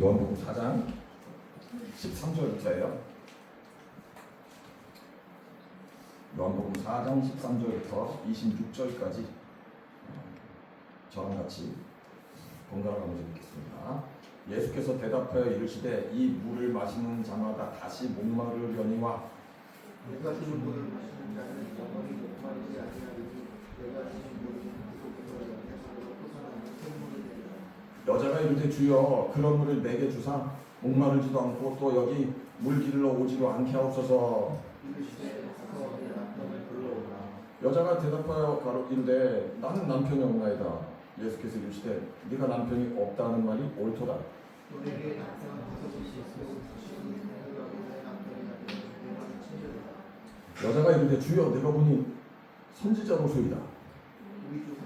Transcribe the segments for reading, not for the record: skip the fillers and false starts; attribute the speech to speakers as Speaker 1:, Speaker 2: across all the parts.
Speaker 1: 요한복음 4장 13절부터예요. 요한복음 4장 13절부터 26절까지 저랑 같이 번갈아 가면서 읽겠습니다. 예수께서 대답하여 이르시되 이 물을 마시는 자마다 다시 목마르려니와
Speaker 2: 내가 주는 물을 마시는 자는 영원히 목마르지 아니하리니 내가 주신 물은 그속에서 영생으로 솟아나는 샘물이 되리라.
Speaker 1: 여자가 이르되 주여 그런 물을 내게 주사 목마르지도 않고 또 여기 물기르러 오지도 않게 하옵소서.
Speaker 2: 이르시되 가서 내 남편을 불러오라.
Speaker 1: 여자가 대답하여 가로 이르되 나는 남편이 없나이다. 예수께서 이르시되 네가 남편이 없다는 말이 옳도다.
Speaker 2: 너에게 남편 다섯이 있고 다시는 내가 내 남편이 아니니 내 말이 친절하다.
Speaker 1: 여자가 이르되 주여 내가 보니 선지자로소이다.
Speaker 2: 우리 주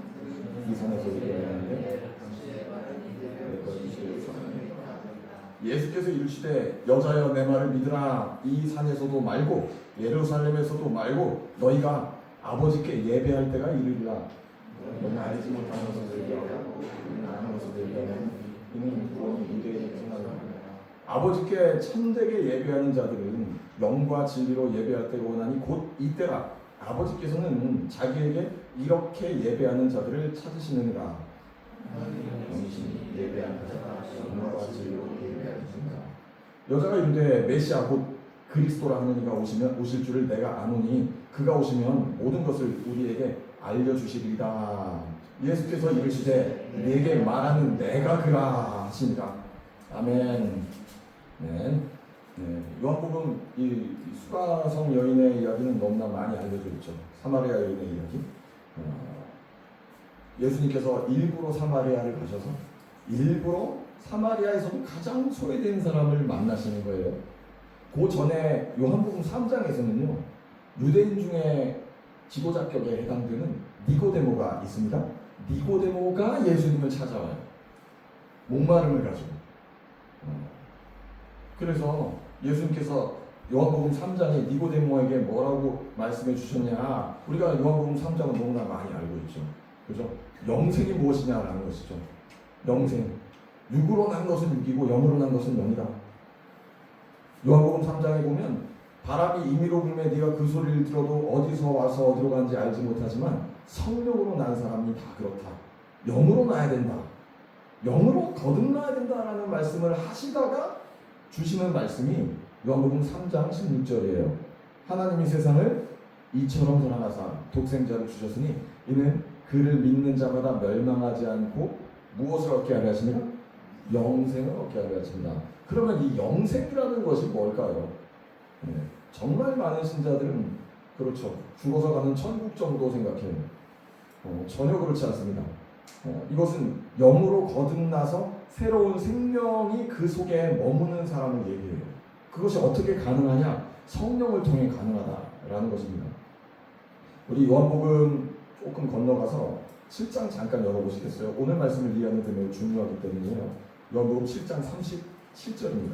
Speaker 1: 이 산에서 일어나는데
Speaker 2: 당신의 말은 이대로 거짓을 선언해 하리라.
Speaker 1: 예수께서 이르시되 여자여 내 말을 믿으라. 이 산에서도 말고 예루살렘에서도 말고 너희가 아버지께 예배할 때가 이르리라. 너는 알지 못하는 것을 얘기하고 아는 것을 얘기하면 이는 구원이 유대인에 끝나리라. 아버지께 참되게 예배하는 자들은 영과 진리로 예배할 때가 오나니 곧 이때라. 아버지께서는 자기에게 이렇게 예배하는 자들을 찾으시느니라. 영신이 예배하는 자가 영과 진리로 예배하시니라. 여자가 이르되 메시아 곧 그리스도라 하는 이가 오실 줄을 내가 아노니 그가 오시면 모든 것을 우리에게 알려주시리이다. 예수께서 이르시되 네게 말하는 내가 그라 하시니라. 아멘. 네. 요한복음 이 수가성 여인의 이야기는 너무나 많이 알려져 있죠. 사마리아 여인의 이야기. 예수님께서 일부러 사마리아를 가셔서 일부러 사마리아에서도 가장 소외된 사람을 만나시는 거예요. 그 전에 요한복음 3장에서는요 유대인 중에 지도자격에 해당되는 니고데모가 있습니다. 니고데모가 예수님을 찾아와요. 목마름을 가지고. 그래서 예수님께서 요한복음 3장에 니고데모에게 뭐라고 말씀해 주셨냐. 우리가 요한복음 3장은 너무나 많이 알고 있죠. 그죠? 영생이 무엇이냐라는 것이죠. 영생. 육으로 난 것은 육이고 영으로 난 것은 영이다. 요한복음 3장에 보면 바람이 임의로 불매 네가 그 소리를 들어도 어디서 와서 어디로 가는지 알지 못하지만 성령으로 난 사람이 다 그렇다. 영으로 나야 된다. 영으로 거듭나야 된다라는 말씀을 하시다가 주시는 말씀이 요한복음 3장 16절이에요. 하나님이 세상을 이처럼 사랑하사 독생자를 주셨으니 이는 그를 믿는 자마다 멸망하지 않고 무엇을 얻게 하려 하시느냐? 영생을 얻게 하려 하십니다. 그러면 이 영생이라는 것이 뭘까요? 정말 많은 신자들은 그렇죠. 죽어서 가는 천국 정도 생각해요. 전혀 그렇지 않습니다. 이것은 영으로 거듭나서 새로운 생명이 그 속에 머무는 사람을 얘기해요. 그것이 어떻게 가능하냐? 성령을 통해 가능하다라는 것입니다. 우리 요한복음 조금 건너가서 7장 잠깐 열어보시겠어요? 오늘 말씀을 이해하는 데 매우 중요하기 때문이에요. 요한복음 7장 37절입니다.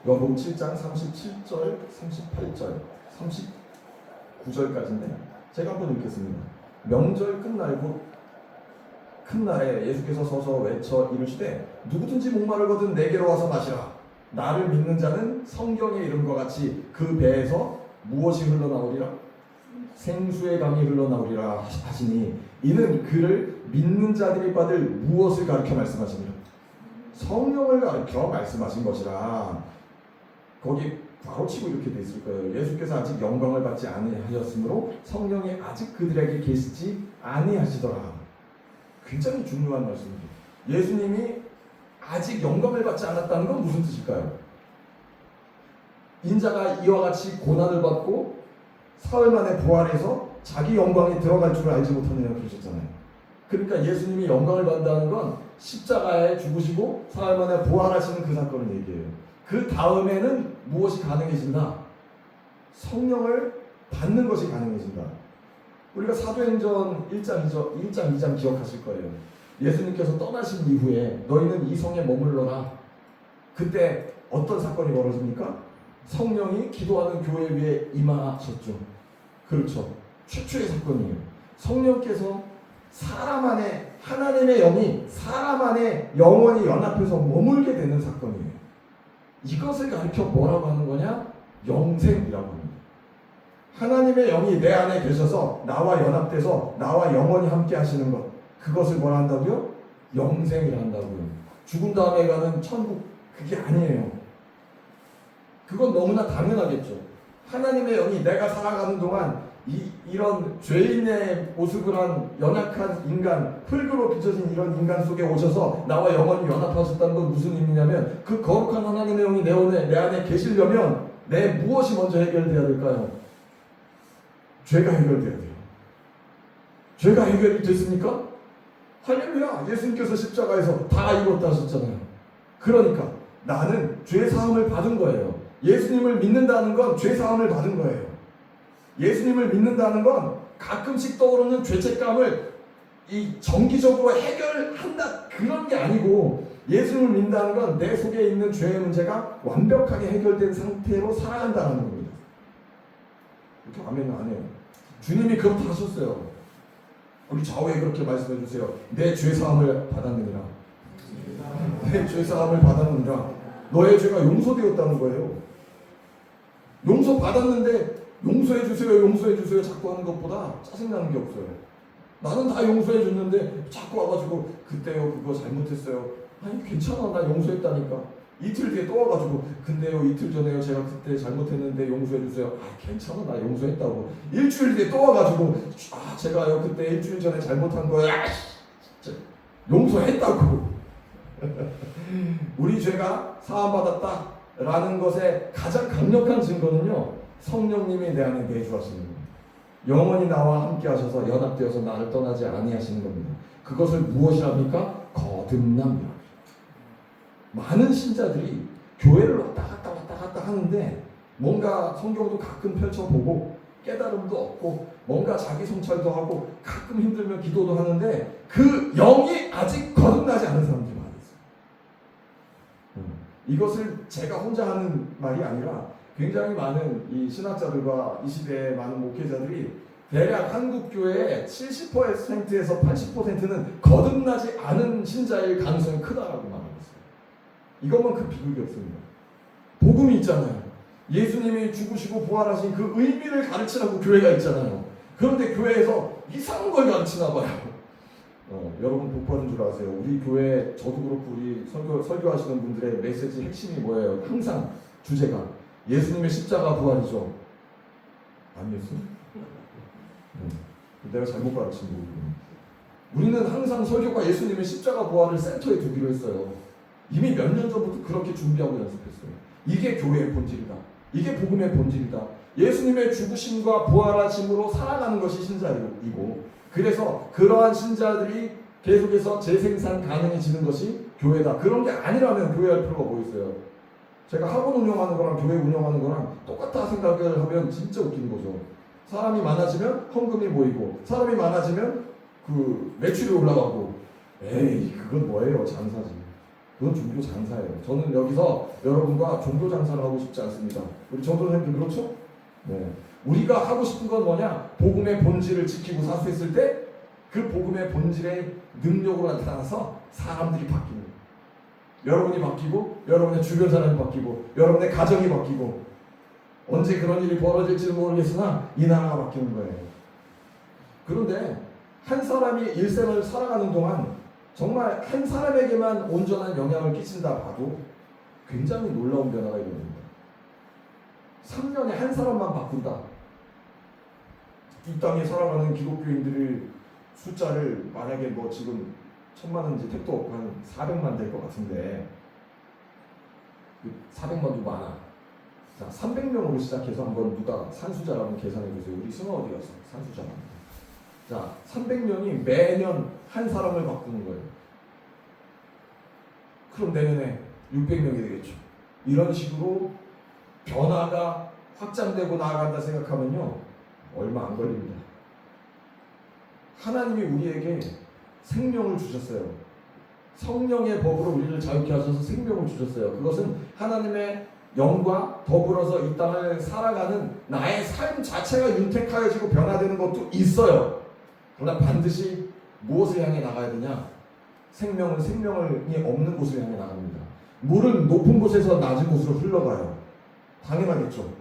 Speaker 1: 요한복음 7장 37절, 38절, 39절까지인데 제가 한번 읽겠습니다. 명절 끝날 곧 큰 날에 예수께서 서서 외쳐 이르시되 누구든지 목마르거든 내게로 와서 마시라. 나를 믿는 자는 성경의 이름과 같이 그 배에서 무엇이 흘러나오리라? 생수의 강이 흘러나오리라 하시니 이는 그를 믿는 자들이 받을 무엇을 가르쳐 말씀하시니라? 성령을 가르쳐 말씀하신 것이라. 거기 바로 치고 이렇게 돼 있을 거예요. 예수께서 아직 영광을 받지 아니하셨으므로 성령이 아직 그들에게 계시지 아니하시더라. 굉장히 중요한 말씀입니다. 예수님이 아직 영광을 받지 않았다는 건 무슨 뜻일까요? 인자가 이와 같이 고난을 받고 사흘 만에 부활해서 자기 영광에 들어갈 줄을 알지 못하느냐고 그러셨잖아요. 그러니까 예수님이 영광을 받는다는 건 십자가에 죽으시고 사흘 만에 부활하시는 그 사건을 얘기해요. 그 다음에는 무엇이 가능해진다? 성령을 받는 것이 가능해진다. 우리가 사도행전 1장 2장 기억하실 거예요. 예수님께서 떠나신 이후에 너희는 이 성에 머물러라. 그때 어떤 사건이 벌어집니까? 성령이 기도하는 교회 위에 임하셨죠. 그렇죠. 최초의 사건이에요. 성령께서 사람 안에 하나님의 영이 사람 안에 영원히 연합해서 머물게 되는 사건이에요. 이것을 가리켜 뭐라고 하는 거냐? 영생이라고 합니다. 하나님의 영이 내 안에 계셔서 나와 연합돼서 나와 영원히 함께 하시는 것, 그것을 뭐라 한다고요? 영생이라 한다고요. 죽은 다음에 가는 천국, 그게 아니에요. 그건 너무나 당연하겠죠. 하나님의 영이 내가 살아가는 동안 이런 죄인의 모습을 한 연약한 인간, 흙으로 빚어진 이런 인간 속에 오셔서 나와 영원히 연합하셨다는 건 무슨 의미냐면, 그 거룩한 하나님의 영이 내 안에 계시려면 내 무엇이 먼저 해결돼야 될까요? 죄가 해결돼야 돼요. 죄가 해결이 됐습니까? 할렐루야! 예수님께서 십자가에서 다 이뤘다 하셨잖아요. 그러니까 나는 죄 사함을 받은 거예요. 예수님을 믿는다는 건 죄 사함을 받은 거예요. 예수님을 믿는다는 건 가끔씩 떠오르는 죄책감을 정기적으로 해결한다, 그런 게 아니고, 예수님을 믿는다는 건 내 속에 있는 죄의 문제가 완벽하게 해결된 상태로 살아간다는 겁니다. 이렇게 아멘은 안 해요. 주님이 그렇게 하셨어요. 우리 좌우에 그렇게 말씀해 주세요. 내 죄 사함을 받았느니라. 내 죄 사함을 받았느니라. 너의 죄가 용서되었다는 거예요. 용서 받았는데 용서해 주세요, 용서해 주세요 자꾸 하는 것보다 짜증나는 게 없어요. 나는 다 용서해 줬는데 자꾸 와가지고 그때요 그거 잘못했어요. 아니 괜찮아, 나 용서했다니까. 이틀 뒤에 또 와가지고 근데요 이틀 전에요 제가 그때 잘못했는데 용서해 주세요. 아 괜찮아, 나 용서했다고. 일주일 뒤에 또 와가지고 아 제가요 그때 일주일 전에 잘못한 거예요. 용서했다고. 우리 죄가 사함받았다라는 것의 가장 강력한 증거는요, 성령님이 내 안에 내주하시는 겁니다. 영원히 나와 함께 하셔서 연합되어서 나를 떠나지 아니하시는 겁니다. 그것을 무엇이랍니까? 거듭남이라. 많은 신자들이 교회를 왔다 갔다 하는데 뭔가 성경도 가끔 펼쳐보고 깨달음도 얻고 뭔가 자기 성찰도 하고 가끔 힘들면 기도도 하는데 그 영이 아직 거듭나지 않은 사람들이 많이 있어요. 이것을 제가 혼자 하는 말이 아니라 굉장히 많은 이 신학자들과 이 시대의 많은 목회자들이 대략 한국 교회의 70%에서 80%는 거듭나지 않은 신자일 가능성이 크다라고 말하고 있어요. 이것만 그 비극이 없습니다. 복음이 있잖아요. 예수님이 죽으시고 부활하신 그 의미를 가르치라고 교회가 있잖아요. 그런데 교회에서 이상한 걸 가르치나 봐요. 여러분 복 받은 줄 아세요? 우리 교회, 저도 그렇고 우리 설교하시는 분들의 메시지 핵심이 뭐예요? 항상 주제가 예수님의 십자가 부활이죠. 아니었어요? 내가 잘못 가르친 거고. 우리는 항상 설교가 예수님의 십자가 부활을 센터에 두기로 했어요. 이미 몇 년 전부터 그렇게 준비하고 연습했어요. 이게 교회의 본질이다. 이게 복음의 본질이다. 예수님의 죽으심과 부활하심으로 살아가는 것이 신자이고, 그래서 그러한 신자들이 계속해서 재생산 가능해지는 것이 교회다. 그런 게 아니라면 교회할 필요가 뭐 있어요? 제가 학원 운영하는 거랑 교회 운영하는 거랑 똑같다 생각을 하면 진짜 웃기는 거죠. 사람이 많아지면 헌금이 모이고, 사람이 많아지면 그 매출이 올라가고, 에이 그건 뭐예요? 장사지. 그건 종교 장사예요. 저는 여기서 여러분과 종교 장사를 하고 싶지 않습니다. 우리 전도사님들 그렇죠? 네. 우리가 하고 싶은 건 뭐냐? 복음의 본질을 지키고 사수했을 때 그 복음의 본질의 능력으로 나타나서 사람들이 바뀌는 거예요. 여러분이 바뀌고, 여러분의 주변 사람이 바뀌고, 여러분의 가정이 바뀌고, 언제 그런 일이 벌어질지 모르겠으나 이 나라가 바뀌는 거예요. 그런데 한 사람이 일생을 살아가는 동안 정말 한 사람에게만 온전한 영향을 끼친다 봐도 굉장히 놀라운 변화가 일어납니다. 3년에 한 사람만 바꾼다. 이 땅에 살아가는 기독교인들의 숫자를 만약에 뭐 지금 1000만은 이제 택도 없고 한 400만 될 것 같은데, 400만도 많아. 자, 300명으로 시작해서 한번 누가 산수자를 한번 계산해 보세요. 우리 승아 어디 갔어? 산수자. 자, 300명이 매년 한 사람을 바꾸는 거예요. 그럼 내년에 600명이 되겠죠. 이런 식으로 변화가 확장되고 나아간다 생각하면요, 얼마 안 걸립니다. 하나님이 우리에게 생명을 주셨어요. 성령의 법으로 우리를 자유케 하셔서 생명을 주셨어요. 그것은 하나님의 영과 더불어서 이 땅을 살아가는 나의 삶 자체가 윤택하여지고 변화되는 것도 있어요. 그러나 반드시 무엇을 향해 나가야 되냐? 생명이 없는 곳을 향해 나갑니다. 물은 높은 곳에서 낮은 곳으로 흘러가요. 당연하겠죠.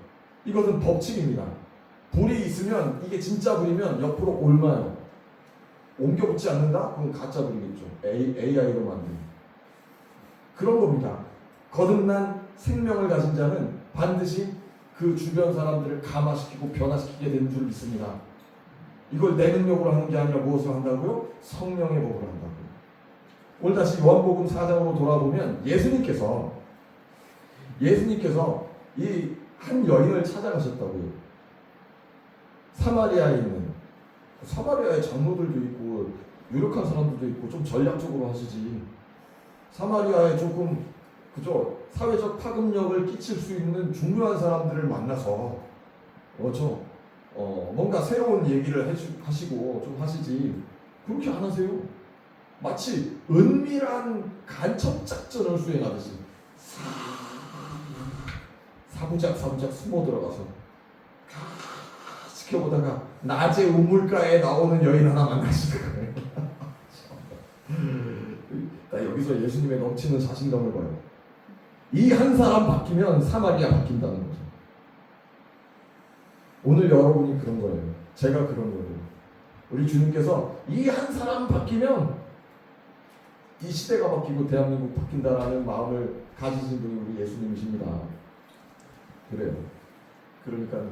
Speaker 1: 이것은 법칙입니다. 불이 있으면 이게 진짜 불이면 옆으로 옮아요. 옮겨붙지 않는다? 그건 가짜 불이겠죠. AI로 만든 그런 겁니다. 거듭난 생명을 가진 자는 반드시 그 주변 사람들을 감화시키고 변화시키게 되는 줄 믿습니다. 이걸 내 능력으로 하는 게 아니라 무엇을 한다고요? 성령의 법으로 한다고요. 오늘 다시 요한복음 4장으로 돌아보면 예수님께서 이 한 여인을 찾아가셨다고요. 사마리아에 장로들도 있고 유력한 사람들도 있고 좀 전략적으로 하시지. 사마리아에 조금 그죠? 사회적 파급력을 끼칠 수 있는 중요한 사람들을 만나서 그렇죠? 뭔가 새로운 얘기를 하시고 좀 하시지. 그렇게 안 하세요. 마치 은밀한 간첩 작전을 수행하듯이 사부작 숨어 들어가서 지켜보다가 낮에 우물가에 나오는 여인 하나 만나시는 거예요. 나 여기서 예수님의 넘치는 자신감을 봐요. 이 한 사람 바뀌면 사마리아 바뀐다는 거죠. 오늘 여러분이 그런 거예요. 제가 그런 거예요. 우리 주님께서 이 한 사람 바뀌면 이 시대가 바뀌고 대한민국 바뀐다라는 마음을 가지신 분이 우리 예수님이십니다. 그래요. 그러니까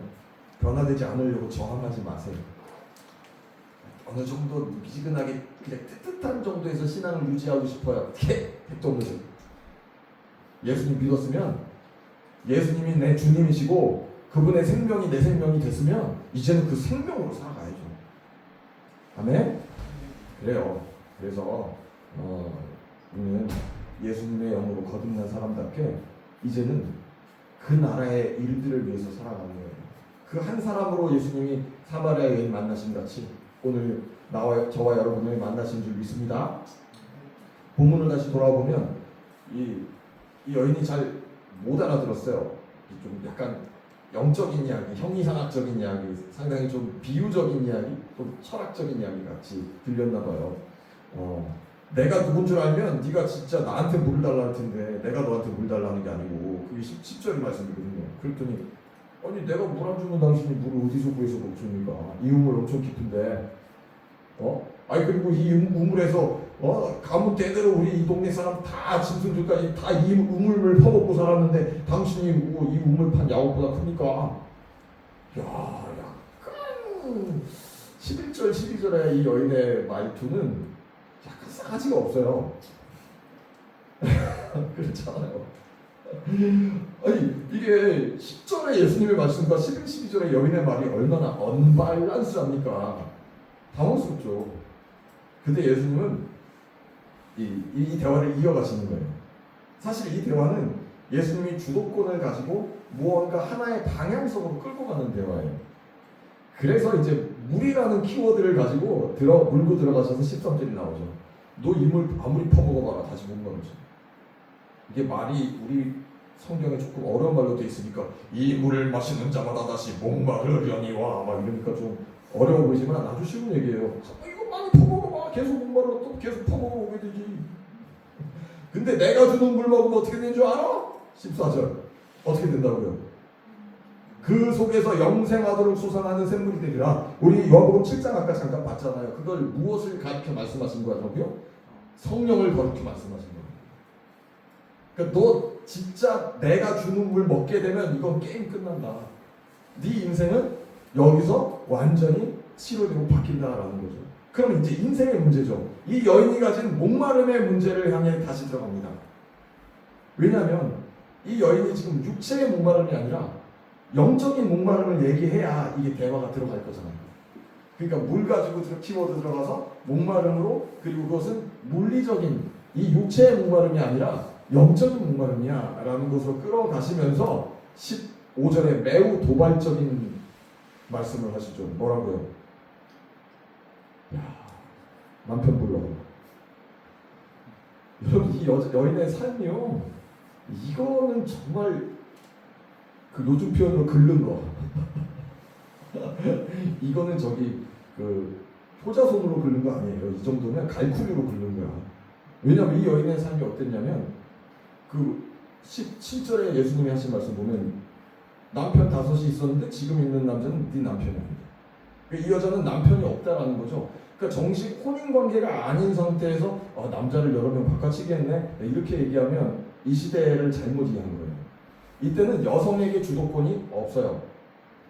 Speaker 1: 변화되지 않으려고 저항하지 마세요. 어느 정도 미지근하게 그냥 뜨뜻한 정도에서 신앙을 유지하고 싶어요. 어떻게? 택도 없는 줄. 예수님 믿었으면 예수님이 내 주님이시고 그분의 생명이 내 생명이 됐으면 이제는 그 생명으로 살아가야죠. 아멘? 그래요. 그래서 우리는 예수님의 영으로 거듭난 사람답게 이제는 그 나라의 일들을 위해서 살아가는 거예요. 그 한 사람으로 예수님이 사마리아 여인 만나신 같이 오늘 저와 여러분을 만나신 줄 믿습니다. 본문을 다시 돌아보면 이 여인이 잘 못 알아들었어요. 좀 약간 영적인 이야기, 형이상학적인 이야기, 상당히 좀 비유적인 이야기, 좀 철학적인 이야기 같이 들렸나 봐요. 내가 누군 줄 알면 네가 진짜 나한테 물을 달라는 텐데 내가 너한테 물 달라는 게 아니고 그게 10절 말씀이거든요. 그랬더니 아니 내가 물 안 주면 당신이 물을 어디서 구해서 먹습니까? 이 우물 엄청 깊은데 아니 그리고 이 우물에서 가문 대대로 우리 이 동네 사람 다 짐승들까지 다 이 우물을 퍼먹고 살았는데 당신이 이 우물판 야옥보다 크니까 야 약간 11절 12절의 이 여인의 말투는 약간 싸가지가 없어요. 그렇잖아요. 아니 이게 10절의 예수님의 말씀과 11, 12절의 여인의 말이 얼마나 언밸런스합니까? 당황스럽죠. 근데 예수님은 이 대화를 이어가시는 거예요. 사실 이 대화는 예수님이 주도권을 가지고 무언가 하나의 방향성으로 끌고 가는 대화예요. 그래서 이제 물이라는 키워드를 가지고 물고 들어가셔서 13절이 나오죠. 너 이 물 아무리 퍼먹어봐라 다시 못 마르지. 이게 말이 우리 성경에 조금 어려운 말로 되어 있으니까 이 물을 마시는 자마다 다시 목마르려니와 막 이러니까 좀 어려워 보이지만 아주 쉬운 얘기예요. 이거 많이 퍼먹어봐. 계속 목마르면 또 계속 퍼먹어보게 되지. 근데 내가 주는 물 먹으면 어떻게 되는 줄 알아? 14절 어떻게 된다고요? 그 속에서 영생하도록 솟아나는 샘물이 되리라. 우리 요한복음 7장 아까 잠깐 봤잖아요. 그걸 무엇을 가르쳐 말씀하신 거라고요? 성령을 가르쳐 말씀하신 거예요. 그러니까 너 진짜 내가 주는 물 먹게 되면 이건 게임 끝난다. 네 인생은 여기서 완전히 치료되고 바뀐다라는 거죠. 그럼 이제 인생의 문제죠. 이 여인이 가진 목마름의 문제를 향해 다시 들어갑니다. 왜냐하면 이 여인이 지금 육체의 목마름이 아니라 영적인 목마름을 얘기해야 이게 대화가 들어갈 거잖아요. 그러니까 물 가지고 키워드 들어가서 목마름으로, 그리고 그것은 물리적인 이 육체의 목마름이 아니라 영적인 목마름이야 라는 것으로 끌어가시면서 15절에 매우 도발적인 말씀을 하시죠. 뭐라고요? 야, 남편 불러. 여러분 이 여인의 삶이요, 이거는 정말 그 요즘 표현으로 긁는 거. 이거는 효자손으로 긁는 거 아니에요. 이 정도면 갈쿠리로 긁는 거야. 왜냐면 이 여인의 삶이 어땠냐면 그 17절에 예수님이 하신 말씀 보면 남편 5이 있었는데 지금 있는 남자는 네 남편이 아니다. 그러니까 이 여자는 남편이 없다라는 거죠. 그러니까 정식 혼인 관계가 아닌 상태에서 남자를 여러 명 바꿔치기 했네 이렇게 얘기하면 이 시대를 잘못 이해한 거예요. 이때는 여성에게 주도권이 없어요.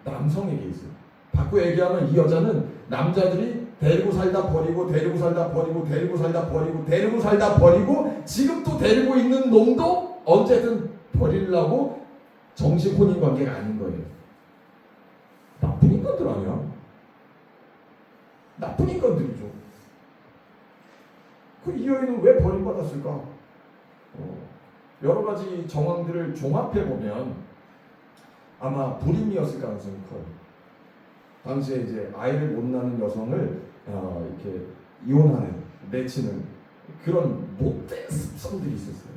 Speaker 1: 남성에게 있어요. 바꿔 얘기하면 이 여자는 남자들이 데리고 살다 버리고 데리고 살다 버리고 데리고 살다 버리고 데리고 살다 버리고 지금 또 데리고 있는 놈도 언제든 버리려고 정식 혼인 관계가 아닌 거예요. 나쁜 인간들 아니야? 나쁜 인간들이죠. 이 여인은 왜 버림받았을까? 여러 가지 정황들을 종합해 보면 아마 불임이었을 가능성이 커요. 당시에 이제 아이를 못 낳는 여성을 이렇게 이혼하는, 내치는 그런 못된 습성들이 있었어요.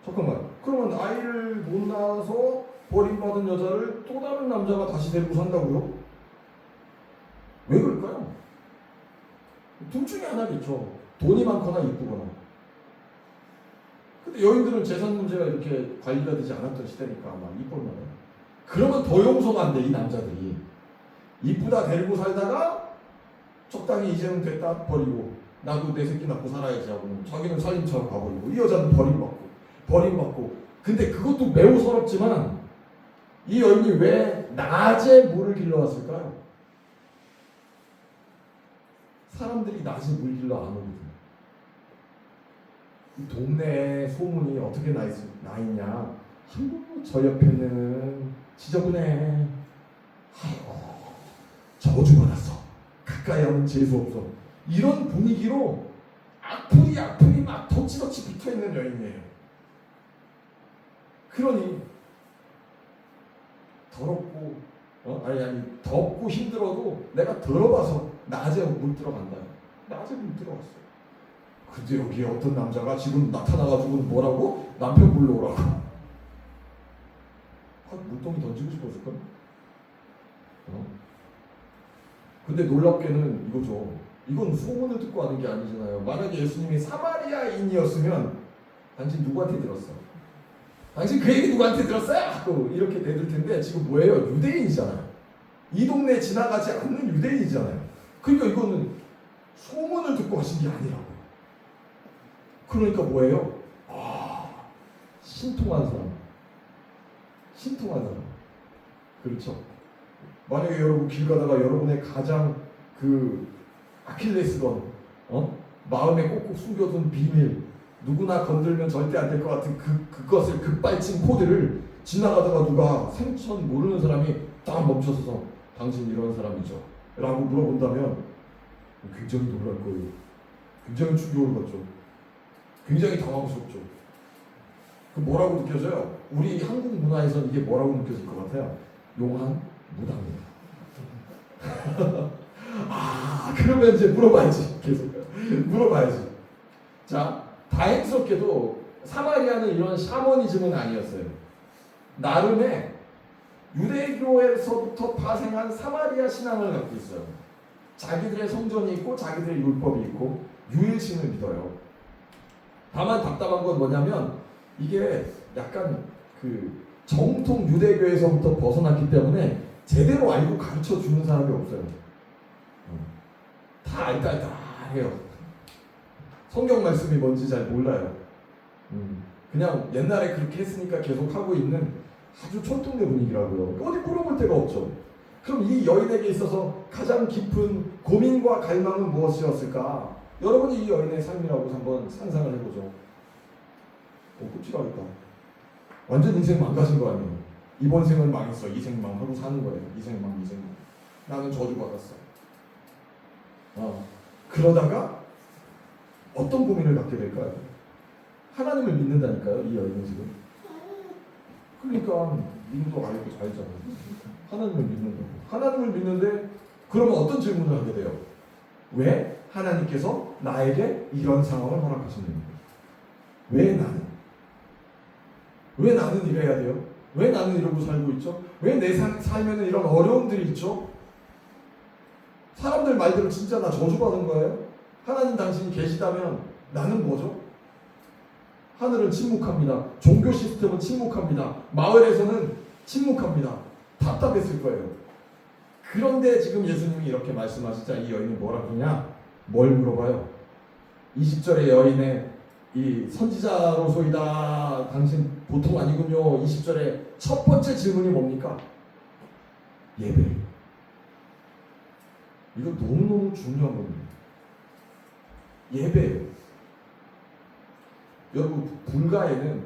Speaker 1: 잠깐만, 그러면 아이를 못 낳아서 버림받은 여자를 또 다른 남자가 다시 데리고 산다고요? 왜 그럴까요? 둘 중에 하나겠죠. 돈이 많거나 이쁘거나. 근데 여인들은 재산 문제가 이렇게 관리가 되지 않았던 시대니까 아마 이뻤나 봐요. 그러면 더 용서가 안 돼, 이 남자들이. 이쁘다 데리고 살다가 적당히 이제는 됐다 버리고 나도 내 새끼 낳고 살아야지 하고 자기는 살림처럼 가버리고 이 여자는 버림받고 근데 그것도 매우 서럽지만 이 여인이 왜 낮에 물을 길러왔을까요? 사람들이 낮에 물 길러 안 오거든. 이 동네에 소문이 어떻게 나 있냐. 아이고 저 옆에는 지저분해. 아이고 저주받았어. 가까이 하면 재수 없어. 이런 분위기로 악플이 막 덧치덧치 붙어있는 여인이에요. 그러니 더럽고 덥고 힘들어도 내가 더러워서 낮에 물 들어간다. 낮에 물 들어갔어. 근데 여기에 어떤 남자가 지금 나타나가지고 뭐라고? 남편 불러오라고. 물동이 던지고 싶었을걸? 근데 놀랍게는 이거죠. 이건 소문을 듣고 하는 게 아니잖아요. 만약에 예수님이 사마리아인이었으면 당신 누구한테 들었어? 당신 그 얘기 누구한테 들었어요? 하고 이렇게 대들 텐데 지금 뭐예요? 유대인이잖아요. 이 동네에 지나가지 않는 유대인이잖아요. 그러니까 이거는 소문을 듣고 하신 게 아니라고요. 그러니까 뭐예요? 신통한 사람. 그렇죠. 만약에 여러분 길 가다가 여러분의 가장 그 아킬레스건, 마음에 꼭꼭 숨겨둔 비밀, 누구나 건들면 절대 안 될 것 같은 그것을 급발진 코드를 지나가다가 누가 생전 모르는 사람이 딱 멈춰서서 당신 이런 사람이죠? 라고 물어본다면 굉장히 놀랄 거예요. 굉장히 충격을 받죠. 굉장히 당황스럽죠. 그 뭐라고 느껴져요? 우리 한국 문화에서는 이게 뭐라고 느껴질 것 같아요? 용한 무당이에요. 그러면 이제 물어봐야지. 계속 물어봐야지. 자, 다행스럽게도 사마리아는 이런 샤머니즘은 아니었어요. 나름의 유대교에서부터 파생한 사마리아 신앙을 갖고 있어요. 자기들의 성전이 있고 자기들의 율법이 있고 유일신을 믿어요. 다만 답답한 건 뭐냐면 이게 약간 그 정통 유대교에서부터 벗어났기 때문에 제대로 알고 가르쳐 주는 사람이 없어요. 다 알딸딸해요. 성경 말씀이 뭔지 잘 몰라요. 그냥 옛날에 그렇게 했으니까 계속 하고 있는 아주 촌동네 분위기라고요. 어디 물어볼 데가 없죠. 그럼 이 여인에게 있어서 가장 깊은 고민과 갈망은 무엇이었을까? 여러분이 이 여인의 삶이라고 한번 상상을 해보죠. 끔찍하겠다. 완전 인생 망가진 거 아니에요. 이번 생은 망했어. 이 생 망하고 사는 거예요. 이 생 망. 나는 저주받았어. 그러다가 어떤 고민을 갖게 될까요? 하나님을 믿는다니까요. 이 여인은 지금. 그러니까 믿음도 알고 잘잖아요. 하나님을 믿는다고. 하나님을 믿는데 그러면 어떤 질문을 하게 돼요? 왜 하나님께서 나에게 이런 상황을 허락하셨는가? 왜 나는? 왜 나는 이래야 돼요? 왜 나는 이러고 살고 있죠? 왜 내 삶에는 이런 어려움들이 있죠? 사람들 말대로 진짜 나 저주받은 거예요? 하나님 당신이 계시다면 나는 뭐죠? 하늘은 침묵합니다. 종교 시스템은 침묵합니다. 마을에서는 침묵합니다. 답답했을 거예요. 그런데 지금 예수님이 이렇게 말씀하시자 이 여인이 뭐라 그러냐? 뭘 물어봐요? 20절의 여인의 이 선지자로소이다. 당신 보통 아니군요. 20절의 첫 번째 질문이 뭡니까? 예배. 이거 너무너무 중요한 겁니다. 예배예요. 여러분 불가에는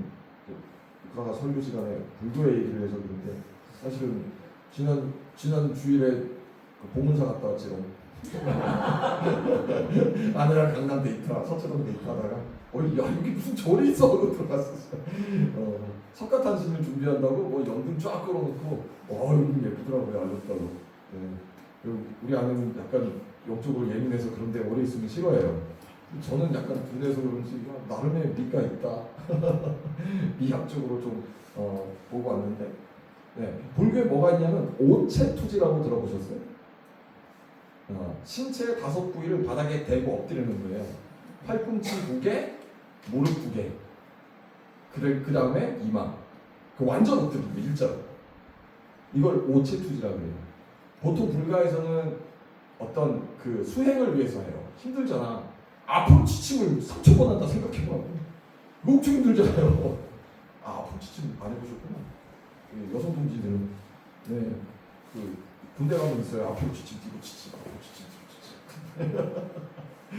Speaker 1: 아까 설교 시간에 불교의 얘기를 해서 그런데 사실은 지난 주일에 그 봉문사 갔다 왔지롱. 아내랑 강남 데이트하 서초동 데이트하다가 야 여기 무슨 절이 있어 하고 들어갔었어. 석가탄신을 준비한다고 뭐 연등 쫙 끌어놓고 여기 예쁘더라고요. 알렸다고. 네. 우리 아내는 약간 영적으로 예민해서 그런데 오래 있으면 싫어해요. 저는 약간 둔해서 그런지 나름의 미가 있다. 미학적으로 좀 보고 왔는데 네. 불교에 뭐가 있냐면 오체투지라고 들어보셨어요? 신체의 5부위를 바닥에 대고 엎드리는 거예요. 팔꿈치 2개, 무릎 2개. 그 다음에 이마. 그 완전 엎드리는 거 일자로. 이걸 오체투지라고 해요. 보통 불가에서는 어떤 그 수행을 위해서 해요. 힘들잖아. 앞으로 지침을 3,000번 한다 생각해보라고. 이거 엄청 힘들잖아요. 앞으로 지침 안 해보셨구나. 여성 동지들은 네, 그 군대 가면 있어요. 앞으로 지침 뒤로 지침, 앞으로 지침 뒤로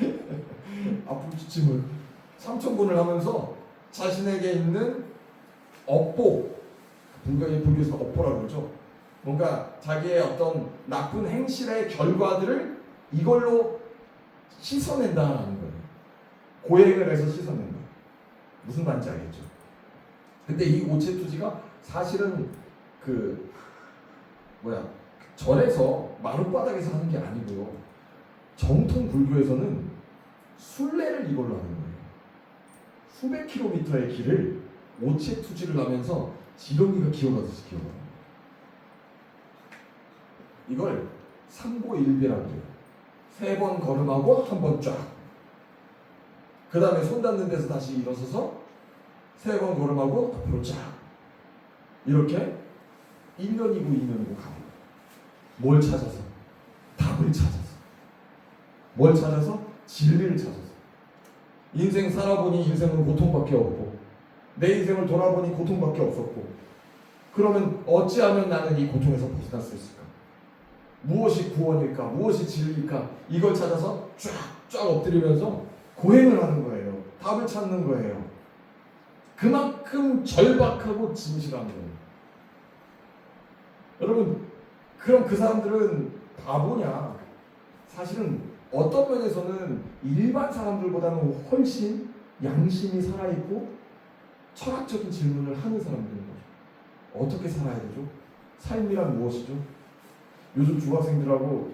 Speaker 1: 지침. 앞으로 지침을 3,000번을 하면서 자신에게 있는 업보, 불교에서 업보라고 그러죠. 뭔가 자기의 어떤 나쁜 행실의 결과들을 이걸로 씻어낸다는 거예요. 고행을 해서 씻어낸다. 무슨 말인지 알겠죠? 근데 이 오체투지가 사실은 절에서 마룻바닥에서 하는 게 아니고요. 정통 불교에서는 순례를 이걸로 하는 거예요. 수백 킬로미터의 길을 오체투지를 하면서 지렁이가 기어가듯이 기어가요. 이걸 삼보일배라고 해요. 3번 걸음하고 1번 쫙. 그 다음에 손 닿는 데서 다시 일어서서 3번 걸음하고 앞으로 쫙. 이렇게 1년이고 2년이고 가요. 뭘 찾아서? 답을 찾아서. 뭘 찾아서? 진리를 찾아서. 인생 살아보니 인생은 고통밖에 없고 내 인생을 돌아보니 고통밖에 없었고 그러면 어찌하면 나는 이 고통에서 벗어날 수 있을까? 무엇이 구원일까? 무엇이 진리일까? 이걸 찾아서 쫙 엎드리면서 고행을 하는 거예요. 답을 찾는 거예요. 그만큼 절박하고 진실한 거예요. 여러분, 그럼 그 사람들은 바보냐? 사실은 어떤 면에서는 일반 사람들보다는 훨씬 양심이 살아있고 철학적인 질문을 하는 사람들인 거죠. 어떻게 살아야 되죠? 삶이란 무엇이죠? 요즘 중학생들하고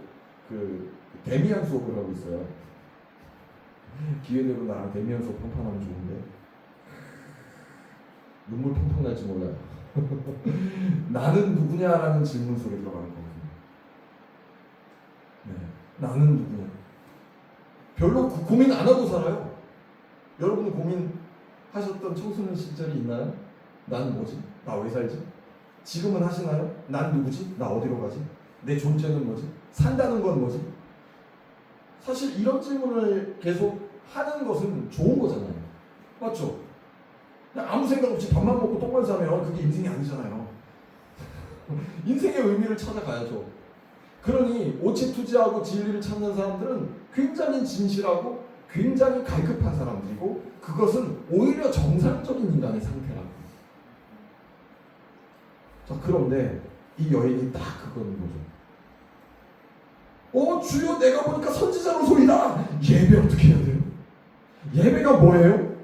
Speaker 1: 그 데미안 수업을 하고 있어요. 기회되고 나랑 데미안 수업 펑펑 하면 좋은데 눈물 펑펑 날지 몰라요. 나는 누구냐라는 질문 속에 들어가는 거거든요. 네, 나는 누구냐? 별로 고민 안 하고 살아요. 여러분 고민하셨던 청소년 시절이 있나요? 난 뭐지? 나 왜 살지? 지금은 하시나요? 난 누구지? 나 어디로 가지? 내 존재는 뭐지? 산다는 건 뭐지? 사실 이런 질문을 계속 하는 것은 좋은 거잖아요. 맞죠? 그냥 아무 생각 없이 밥만 먹고 똥만 싸면 그게 인생이 아니잖아요. 인생의 의미를 찾아가야죠. 그러니 오체투지하고 진리를 찾는 사람들은 굉장히 진실하고 굉장히 갈급한 사람들이고 그것은 오히려 정상적인 인간의 상태라고. 자, 그런데 이 여인이 딱 그거는 거죠. 주여 내가 보니까 선지자로소이다. 예배 어떻게 해야 돼요? 예배가 뭐예요?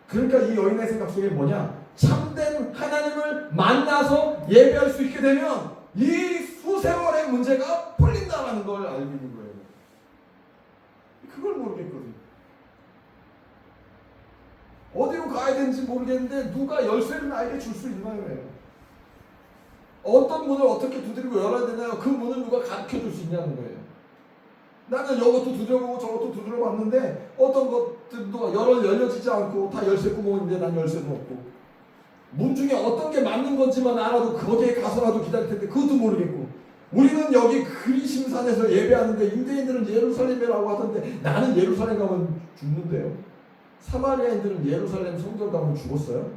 Speaker 1: 그러니까 이 여인의 생각 속에 뭐냐? 참된 하나님을 만나서 예배할 수 있게 되면 이 수세월의 문제가 풀린다는 걸 알고 있는 거예요. 그걸 모르겠거든요. 어디로 가야 되는지 모르겠는데 누가 열쇠를 나에게 줄 수 있나요? 어떤 문을 어떻게 두드리고 열어야 되나요? 그 문을 누가 가르쳐 줄 수 있냐는 거예요. 나는 이것도 두드려보고 저것도 두드려봤는데 어떤 것들도 열려지지 않고 다 열쇠 구멍인데 난 열쇠도 없고 문 중에 어떤 게 맞는 건지만 알아도 거기에 가서라도 기다릴 텐데 그것도 모르겠고 우리는 여기 그리심산에서 예배하는데 유대인들은 예루살렘이라고 하던데 나는 예루살렘 가면 죽는데요. 사마리아인들은 예루살렘 성전 가면 죽었어요.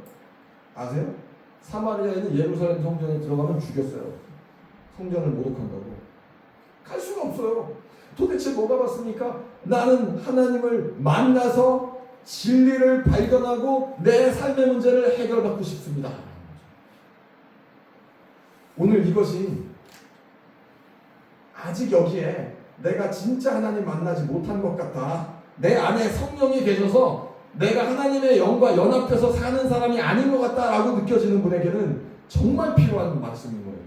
Speaker 1: 아세요? 사마리아인은 예루살렘 성전에 들어가면 죽였어요. 성전을 모독한다고. 갈 수가 없어요. 도대체 뭐가 봤습니까? 나는 하나님을 만나서 진리를 발견하고 내 삶의 문제를 해결받고 싶습니다. 오늘 이것이 아직 여기에 내가 진짜 하나님 만나지 못한 것 같다. 내 안에 성령이 계셔서 내가 하나님의 영과 연합해서 사는 사람이 아닌 것 같다라고 느껴지는 분에게는 정말 필요한 말씀인 거예요.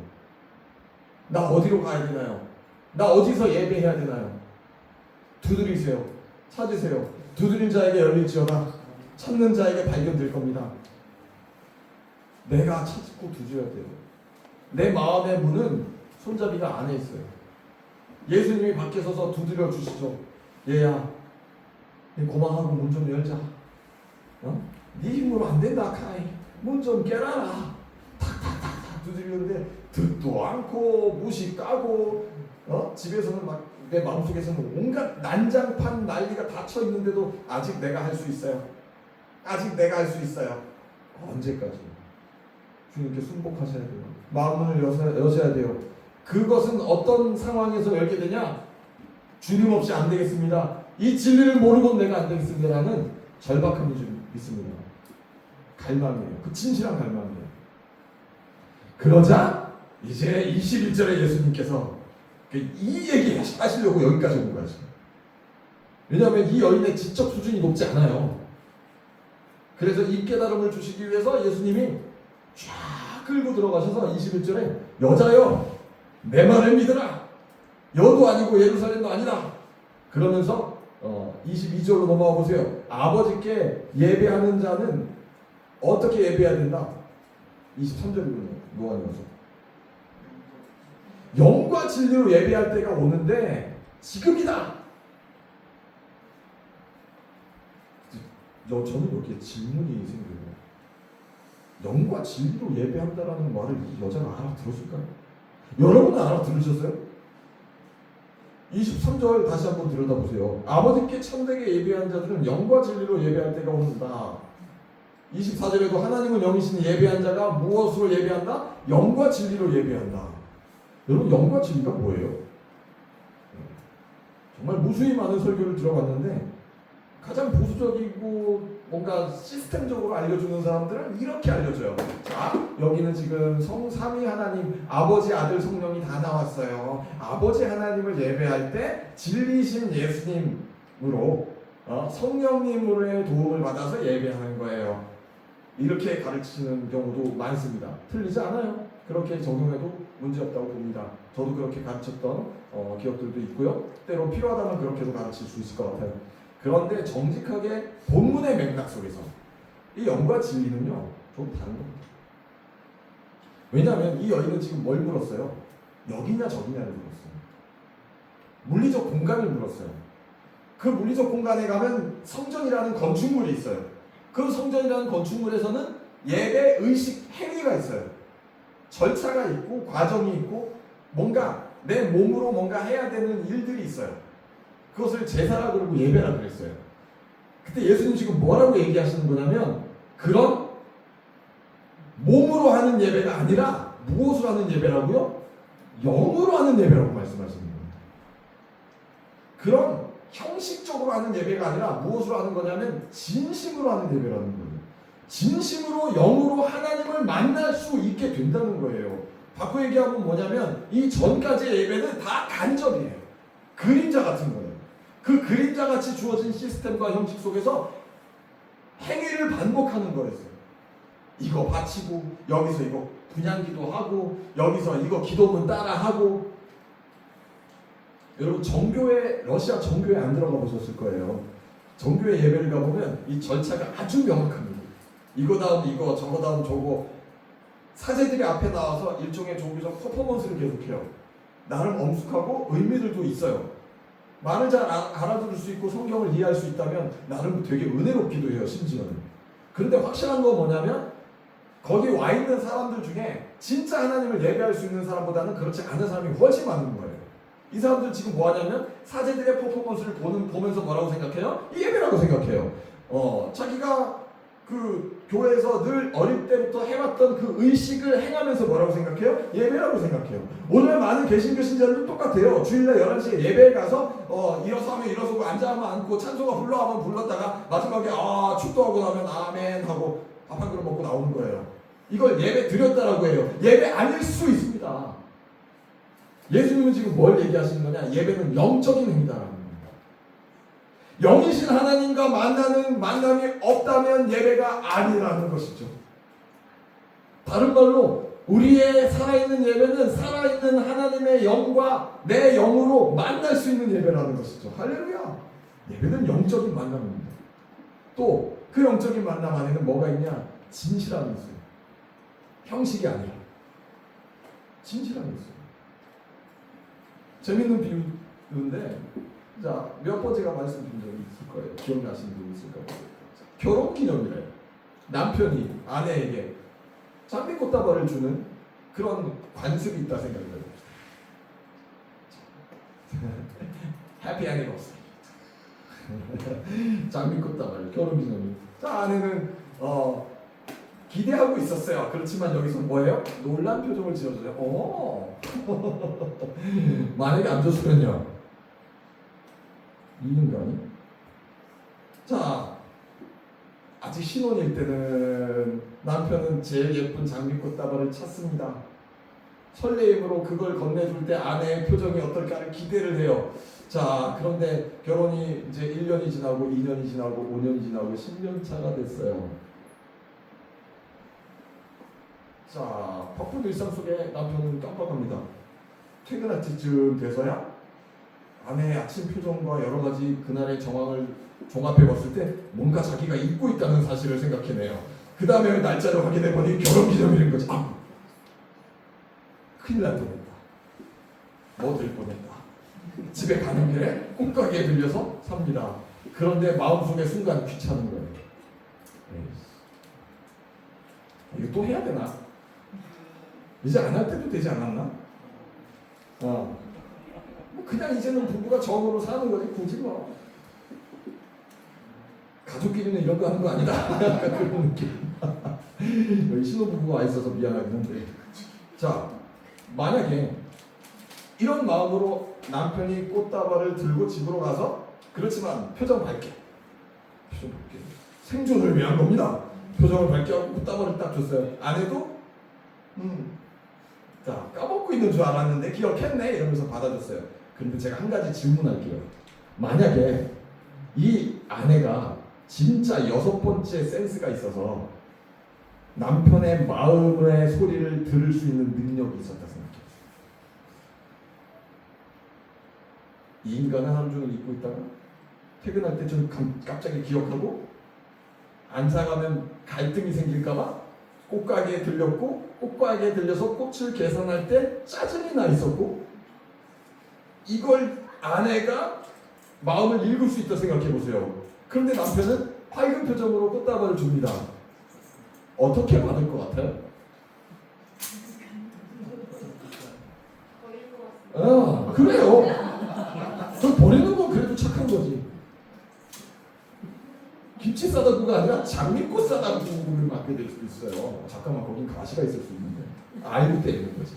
Speaker 1: 나 어디로 가야 되나요? 나 어디서 예배해야 되나요? 두드리세요. 찾으세요. 두드린 자에게 열릴지어다. 찾는 자에게 발견될 겁니다. 내가 찾고 두드려야 돼요. 내 마음의 문은 손잡이가 안에 있어요. 예수님이 밖에 서서 두드려 주시죠. 얘야, 고만하고 문 좀 열자. 네 힘으로 안 된다, 카이. 문 좀 깨라라. 탁탁탁탁 두드리는데 듣도 않고 무시 까고 집에서는 막 내 마음속에서는 온갖 난장판 난리가 다 쳐 있는데도 아직 내가 할 수 있어요. 아직 내가 할 수 있어요. 언제까지? 주님께 순복하셔야 돼요. 마음문을 여셔야 돼요. 그것은 어떤 상황에서 열게 되냐? 주님 없이 안 되겠습니다. 이 진리를 모르고 내가 안 되겠습니다라는 절박함이 좀 있습니다. 갈망이에요. 그 진실한 갈망이에요. 그러자 이제 21절에 예수님께서 이 얘기 하시려고 여기까지 온 거야. 왜냐하면 이 여인의 지적 수준이 높지 않아요. 그래서 이 깨달음을 주시기 위해서 예수님이 쫙 끌고 들어가셔서 21절에 여자여 내 말을 믿으라. 여도 아니고 예루살렘도 아니다. 그러면서 22절로 넘어가 보세요. 아버지께 예배하는 자는 어떻게 예배해야 된다? 23절이군요. 노아니어서 영과 진리로 예배할 때가 오는데 지금이다. 저는 여기에 질문이 생겨요. 영과 진리로 예배한다라는 말을 이 여자가 알아들었을까요? 여러분은 알아들으셨어요? 23절 다시 한번 들여다보세요. 아버지께 참되게 예배한 자들은 영과 진리로 예배할 때가 온다. 24절에도 하나님은 영이신 예배한 자가 무엇으로 예배한다? 영과 진리로 예배한다. 여러분 영과 진리가 뭐예요? 정말 무수히 많은 설교를 들어봤는데 가장 보수적이고 뭔가 시스템적으로 알려주는 사람들은 이렇게 알려줘요. 자, 여기는 지금 성삼위 하나님, 아버지, 아들, 성령이 다 나왔어요. 아버지 하나님을 예배할 때 진리신 예수님으로 성령님으로의 도움을 받아서 예배하는 거예요. 이렇게 가르치는 경우도 많습니다. 틀리지 않아요. 그렇게 적용해도 문제없다고 봅니다. 저도 그렇게 가르쳤던 기억들도 있고요. 때로 필요하다면 그렇게도 가르칠 수 있을 것 같아요. 그런데 정직하게 본문의 맥락 속에서 이 영과 진리는요 좀 다른 겁니다. 왜냐하면 이 여인은 지금 뭘 물었어요? 여기냐 저기냐를 물었어요. 물리적 공간을 물었어요. 그 물리적 공간에 가면 성전이라는 건축물이 있어요. 그 성전이라는 건축물에서는 예배, 의식, 행위가 있어요. 절차가 있고 과정이 있고 뭔가 내 몸으로 뭔가 해야 되는 일들이 있어요. 그것을 제사라 그러고 예배라 그랬어요. 그때 예수님 지금 뭐라고 얘기하시는 거냐면 그런 몸으로 하는 예배가 아니라 무엇으로 하는 예배라고요? 영으로 하는 예배라고 말씀하시는 겁니다. 그런 형식적으로 하는 예배가 아니라 무엇으로 하는 거냐면 진심으로 하는 예배라는 거예요. 진심으로 영으로 하나님을 만날 수 있게 된다는 거예요. 바꿔 얘기하면 뭐냐면 이 전까지의 예배는 다 간접이에요. 그림자 같은 거예요. 그 그림자같이 주어진 시스템과 형식 속에서 행위를 반복하는 거였어요. 이거 바치고 여기서 이거 분향기도 하고 여기서 이거 기도문 따라하고. 여러분 정교회 러시아 정교회 안 들어가 보셨을 거예요. 정교회 예배를 가보면 이 절차가 아주 명확합니다. 이거 다음 이거 저거 다음 저거 사제들이 앞에 나와서 일종의 종교적 퍼포먼스를 계속해요. 나름 엄숙하고 의미들도 있어요. 말을 잘 알아들을 수 있고 성경을 이해할 수 있다면 나름 되게 은혜롭기도 해요. 심지어는. 그런데 확실한 건 뭐냐면 거기 와 있는 사람들 중에 진짜 하나님을 예배할 수 있는 사람보다는 그렇지 않은 사람이 훨씬 많은 거예요. 이 사람들 지금 뭐 하냐면 사제들의 퍼포먼스를 보면서 뭐라고 생각해요? 예배라고 생각해요. 자기가 그 교회에서 늘 어릴 때부터 해왔던 그 의식을 행하면서 뭐라고 생각해요? 예배라고 생각해요. 오늘 많은 개신교 신자들도 똑같아요. 주일날 11시에 예배에 가서 일어서 하면 일어서고 앉아 하면 앉고 찬송가 불러 하면 불렀다가 마지막에 축도하고 나면 아멘 하고 밥 한 그릇 먹고 나오는 거예요. 이걸 예배 드렸다라고 해요. 예배 아닐 수 있습니다. 예수님은 지금 뭘 얘기하시는 거냐? 예배는 영적인 행위다라는 겁니다. 영이신 하나님과 만나는 만남이 없다면 예배가 아니라는 것이죠. 다른 말로 우리의 살아있는 예배는 살아있는 하나님의 영과 내 영으로 만날 수 있는 예배라는 것이죠. 할렐루야. 예배는 영적인 만남입니다. 또 그 영적인 만남 안에는 뭐가 있냐? 진실함이 있어요. 형식이 아니라 진실함이 있어요. 재밌는 비유인데, 자, 몇 번 제가 말씀드린 적이 있을 거예요. 기억나시는 분 있을까 모르겠어요. 결혼 기념일에 남편이 아내에게 장미꽃다발을 주는 그런 관습이 있다 생각을 해요. 해피 애니버서리. 장미꽃다발 결혼 기념일. 자, 아내는 기대하고 있었어요. 그렇지만 여기서 뭐예요? 놀란 표정을 지어줘요. 만약에 안 줬으면요, 이 인간이. 자, 아직 신혼일 때는 남편은 제일 예쁜 장미꽃다발을 찾습니다. 설레임으로 그걸 건네줄 때 아내의 표정이 어떨까를 기대를 해요. 자, 그런데 결혼이 이제 1년이 지나고 2년이 지나고 5년이 지나고 10년 차가 됐어요. 자, 바쁜 일상 속에 남편은 깜빡합니다. 퇴근할 때쯤 돼서야 아내의 아침 표정과 여러 가지 그날의 정황을 종합해 봤을 때 뭔가 자기가 잊고 있다는 사실을 생각해내요. 그 다음에 날짜를 확인해 보니 결혼 기념일인 거지. 큰일 날 뻔했다. 뭐 될 뻔했다. 집에 가는 길에 꽃가게에 들려서 삽니다. 그런데 마음속에 순간 귀찮은 거예요. 이거 또 해야 되나? 이제 안 할 때도 되지 않았나? 그냥 이제는 부부가 정으로 사는 거지, 굳이 뭐 가족끼리는 이런 거 하는 거 아니다. 약간 그런 느낌. 여기 신혼부부가 와 있어서 미안하긴 한데, 자, 만약에 이런 마음으로 남편이 꽃다발을 들고 집으로 가서, 그렇지만 표정 밝게 생존을 위한 겁니다. 표정을 밝게 하고 꽃다발을 딱 줬어요. 아내도 자, 까먹고 있는 줄 알았는데 기억했네 이러면서 받아줬어요. 그런데 제가 한 가지 질문할게요. 만약에 이 아내가 진짜 6번째 센스가 있어서 남편의 마음의 소리를 들을 수 있는 능력이 있었다 생각해요. 이 인간은 하루 종일 잊고 있다가 퇴근할 때 좀 갑자기 기억하고, 안사 가면 갈등이 생길까봐 꽃가게에 들렸고, 꽃가게에 들려서 꽃을 계산할 때 짜증이 나 있었고, 이걸 아내가 마음을 읽을 수 있다 생각해 보세요. 그런데 남편은 밝은 표정으로 꽃다발을 줍니다. 어떻게 받을 것 같아요? 그래요. 그걸 버리는 건 그래도 착한 거지. 김치 싸다 구가 아니라 장미꽃 싸다 구를 맡게 될 수도 있어요. 잠깐만, 거긴 가시가 있을 수 있는데. 알고 때리는 거지.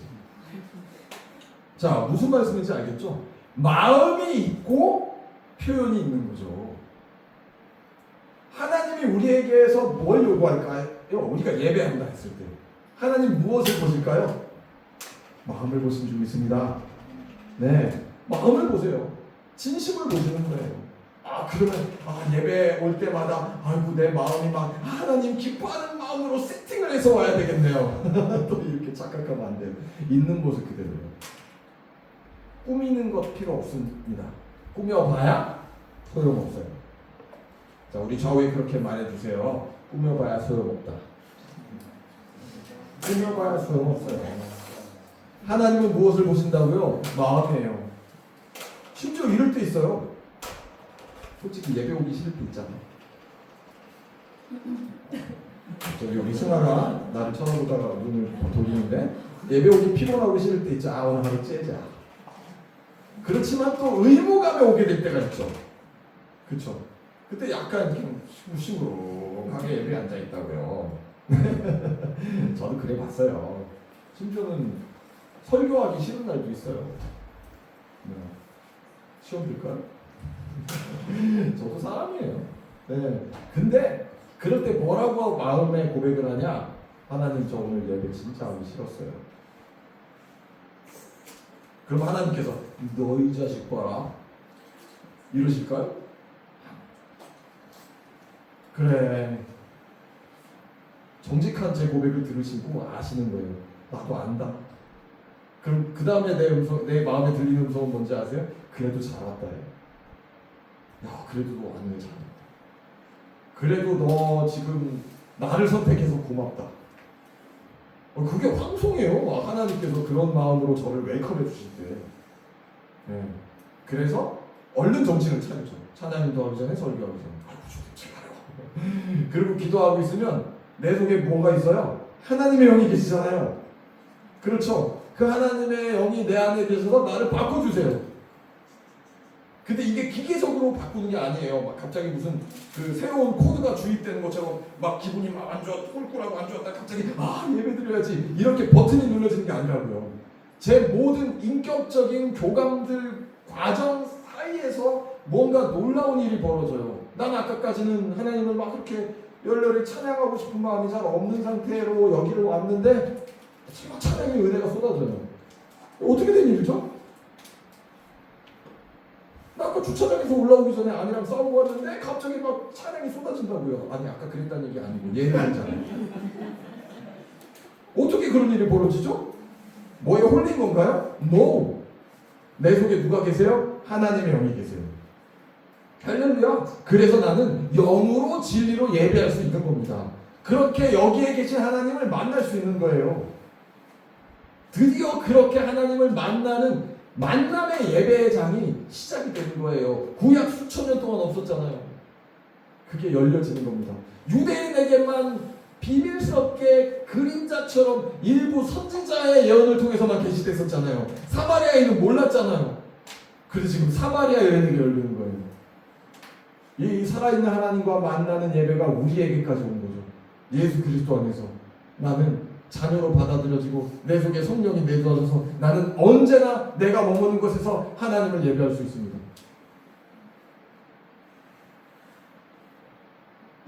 Speaker 1: 자, 무슨 말씀인지 알겠죠? 마음이 있고 표현이 있는 거죠. 하나님이 우리에게서 뭘 요구할까요? 우리가 예배한다 했을 때 하나님 무엇을 보실까요? 마음을 보신 줄 믿습니다. 네, 마음을 보세요. 진심을 보시는 거예요. 그러면 예배 올 때마다 아이고 내 마음이 막 하나님 기뻐하는 마음으로 세팅을 해서 와야 되겠네요. 또 이렇게 착각하면 안 돼요. 있는 모습 그대로요. 꾸미는 것 필요 없습니다. 꾸며봐야 소용없어요. 자, 우리 좌우에 그렇게 말해주세요. 꾸며봐야 소용없다. 꾸며봐야 소용없어요. 하나님은 무엇을 보신다고요? 마음이에요. 심지어 이럴 때 있어요. 솔직히 예배 오기 싫을 때 있잖아. 저기 우리 승아가 나를 쳐다보다가 눈을 돌리는데 예배 오기 피곤하고 싫을 때 있죠. 아 오늘 하루 째자. 그렇지만 또 의무감에 오게 될 때가 있죠. 그렇죠. 그때 약간 좀 시무시무하게 예배에 앉아 있다고요. 저도 그래 봤어요. 심지어는 설교하기 싫은 날도 있어요. 시험 들까요? 저도 사람이에요. 네. 근데 그럴 때 뭐라고 마음의 고백을 하냐? 하나님 저 오늘 예배 진짜 하기 싫었어요. 그럼 하나님께서 너희 자식 봐라 이러실까요? 그래 정직한 제 고백을 들으시고 아시는 거예요. 나도 안다. 그럼 그 다음에 내 마음에 들리는 음성은 뭔지 아세요? 그래도 잘 왔다 해. 야 그래도 너 왔네 잘. 그래도 너 지금 나를 선택해서 고맙다. 그게 황송해요. 하나님께서 그런 마음으로 저를 웰컴해 주실 때. 네. 그래서 얼른 정신을 차리죠. 찬양도 하기 전에 설교하기 전에. 아이고 제가요. 그리고 기도하고 있으면 내 속에 뭐가 있어요? 하나님의 영이 계시잖아요. 그렇죠. 그 하나님의 영이 내 안에 계셔서 나를 바꿔주세요. 근데 이게 기계적으로 바꾸는 게 아니에요. 막 갑자기 무슨 그 새로운 코드가 주입되는 것처럼 막 기분이 막 안 좋아, 꿀꿀하고 안 좋았다 갑자기 예배 드려야지 이렇게 버튼이 눌러지는 게 아니라고요. 제 모든 인격적인 교감들 과정 사이에서 뭔가 놀라운 일이 벌어져요. 난 아까까지는 하나님을 막 그렇게 열렬히 찬양하고 싶은 마음이 잘 없는 상태로 여기로 왔는데 지금 찬양의 은혜가 쏟아져요. 어떻게 된 일이죠? 나 아까 주차장에서 올라오기 전에 아내랑 싸우고 왔는데 갑자기 막 찬양이 쏟아진다고요. 아니 아까 그랬다는 얘기 아니고 예언이잖아요. 어떻게 그런 일이 벌어지죠? 뭐에 홀린 건가요? No. 내 속에 누가 계세요? 하나님의 영이 계세요. 할렐루야. 그래서 나는 영으로 진리로 예배할 수 있는 겁니다. 그렇게 여기에 계신 하나님을 만날 수 있는 거예요. 드디어 그렇게 하나님을 만나는 만남의 예배장이 시작이 되는 거예요. 구약 수천 년 동안 없었잖아요. 그게 열려지는 겁니다. 유대인에게만 비밀스럽게 그림자처럼 일부 선지자의 예언을 통해서만 계시됐었잖아요. 사마리아인은 몰랐잖아요. 그래서 지금 사마리아 여인에게 열리는 거예요. 이 살아있는 하나님과 만나는 예배가 우리에게까지 온 거죠. 예수 그리스도 안에서 나는 자녀로 받아들여지고 내 속에 성령이 내주어져서 나는 언제나 내가 머무는 곳에서 하나님을 예배할 수 있습니다.